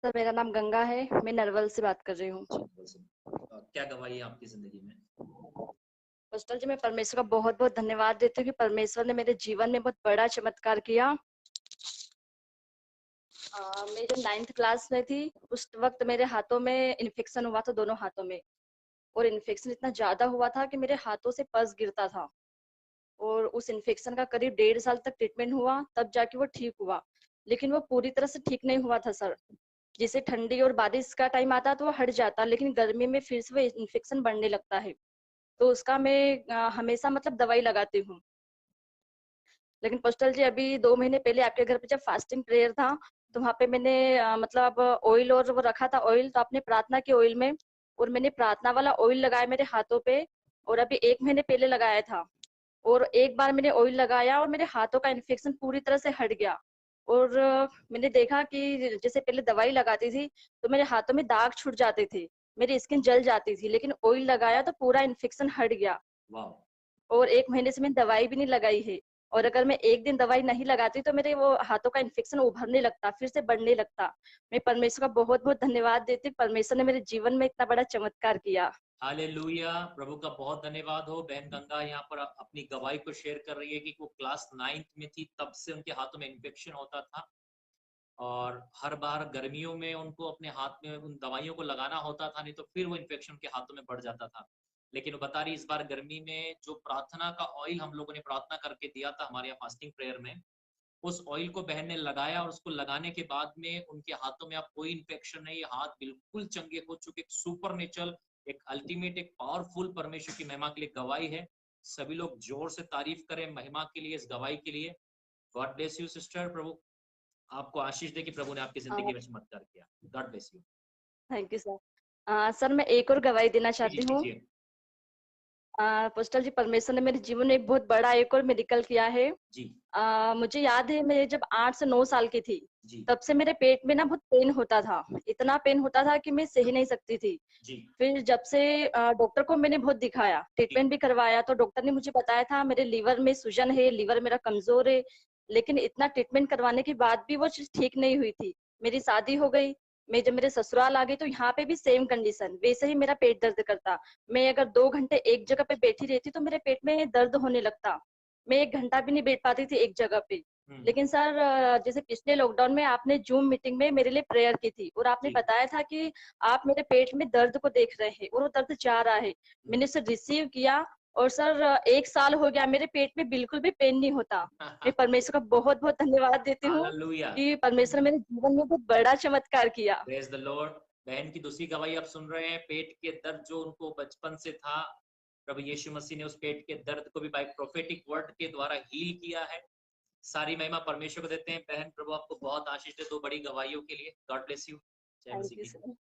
Sir मेरा नाम गंगा है, मैं नरवल से बात कर रही हूँ। क्या गवाही है आपकी जिंदगी में? पास्टर जी, मैं परमेश्वर का बहुत बहुत धन्यवाद देती हूँ कि परमेश्वर ने मेरे जीवन में बहुत बड़ा चमत्कार किया। मैं जब 9th क्लास में थी उस वक्त मेरे हाथों में इन्फेक्शन हुआ था, दोनों हाथों में। और इन्फेक्शन इतना ज्यादा हुआ था कि मेरे हाथों से पस गिरता था। और उस इन्फेक्शन का करीब 1.5 साल तक ट्रीटमेंट हुआ, तब जाके वो ठीक हुआ। लेकिन वो पूरी तरह से ठीक नहीं हुआ था सर। जैसे ठंडी और बारिश का टाइम आता तो वो हट जाता, लेकिन गर्मी में फिर से वो इन्फेक्शन बढ़ने लगता है। तो उसका मैं हमेशा मतलब दवाई लगाती हूँ। लेकिन पोस्टल जी, अभी 2 महीने पहले आपके घर पे जब फास्टिंग प्रेयर था, तो वहाँ पे मैंने मतलब ऑयल और वो रखा था ऑयल, तो आपने प्रार्थना की ऑयल में, और मैंने प्रार्थना वाला ऑयल लगाया मेरे हाथों पे। और अभी 1 महीने पहले लगाया था। और एक बार मैंने ऑयल लगाया और मेरे हाथों का इन्फेक्शन पूरी तरह से हट गया। और मैंने देखा कि जैसे पहले दवाई लगाती थी, तो मेरे हाथों में दाग छूट जाते थे, मेरी स्किन जल जाती थी, लेकिन ऑयल लगाया तो पूरा इन्फेक्शन हट गया। वाह! और 1 महीने से मैंने दवाई भी नहीं लगाई है। और अगर मैं 1 दिन दवाई नहीं लगाती तो मेरे वो हाथों का इन्फेक्शन उभरने लगता, फिर से बढ़ने लगता। मैं परमेश्वर का बहुत-बहुत धन्यवाद देती हूँ, परमेश्वर ने मेरे जीवन में इतना बड़ा चमत्कार किया। हालेलुया! प्रभु का बहुत धन्यवाद हो। बहन गंगा यहाँ पर अपनी गवाही को शेयर कर रही है कि वो क्लास 9th में थी, तब से उनके हाथों में इन्फेक्शन होता था और हर बार गर्मियों में उनको अपने हाथ में उन दवाइयों को लगाना होता था, नहीं तो फिर वो इन्फेक्शन उनके हाथों में बढ़ जाता था। लेकिन वो बता रही इस बार गर्मी में जो प्रार्थना का ऑयल हम लोगों ने प्रार्थना करके दिया था हमारे यहाँ फास्टिंग प्रेयर में, उस ऑयल को बहन ने लगाया और उसको लगाने के बाद में उनके हाथों में अब कोई इन्फेक्शन नहीं, हाथ बिल्कुल चंगे हो चुके। एक सुपरनेचुरल, एक अल्टीमेट, एक पावरफुल परमेश्वर की महिमा के लिए गवाही है। सभी लोग जोर से तारीफ करें महिमा के लिए, इस गवाही के लिए। God bless you sister. प्रभु आपको आशीष दे कि प्रभु ने आपकी जिंदगी में चमत्कार किया। God bless you. Thank you sir. Sir मैं एक और गवाही देना जी जी चाहती हूँ। दीजिए। पोस्टल जी, परमेश्वर ने मेरे जीवन में एक बहुत बड़ा एक और मेडिकल किया है। जी मुझे याद है मैं जब 8 से 9 साल की थी, जी तब से मेरे पेट में ना बहुत पेन होता था। इतना पेन होता था कि मैं सह नहीं सकती थी। जी फिर जब से डॉक्टर को मैंने बहुत दिखाया, जी ट्रीटमेंट भी करवाया, तो डॉक्टर ने मुझे बताया था मेरे लीवर में सूजन है, लीवर मेरा कमजोर है। लेकिन इतना ट्रीटमेंट करवाने के बाद भी वो चीज ठीक नहीं हुई थी। मेरी शादी हो गई, मैं जब मेरे ससुराल आ गई तो यहाँ पे भी सेम कंडीशन, वैसे ही मेरा पेट दर्द करता। मैं अगर 2 घंटे एक जगह पे बैठी रहती तो मेरे पेट में दर्द होने लगता। मैं 1 घंटा भी नहीं बैठ पाती थी एक जगह पे। हम्म, लेकिन सर जैसे पिछले लॉकडाउन में आपने जूम मीटिंग में मेरे लिए प्रेयर की थी, और आपने जी बताया था कि आप मेरे पेट में दर्द को देख रहे हैं और वो दर्द जा रहा है। मैंने उसे रिसीव किया, और सर 1 साल हो गया मेरे पेट में बिल्कुल भी पेन नहीं होता। मैं परमेश्वर का बहुत बहुत धन्यवाद देती हूँ हालेलुया। कि परमेश्वर ने मेरे जीवन में बहुत बड़ा चमत्कार किया। Praise the Lord. बहन की दूसरी गवाही आप सुन रहे हैं। पेट के दर्द जो उनको बचपन से था, प्रभु यीशु मसीह ने उस पेट के दर्द को भी बाय प्रोफेटिक वर्ड के द्वारा हील किया है। सारी महिमा परमेश्वर को देते हैं। बहन प्रभु आपको बहुत आशीष दे दो बड़ी गवाहियों के लिए। God bless you. जय थैंक मसीह यू की। सर।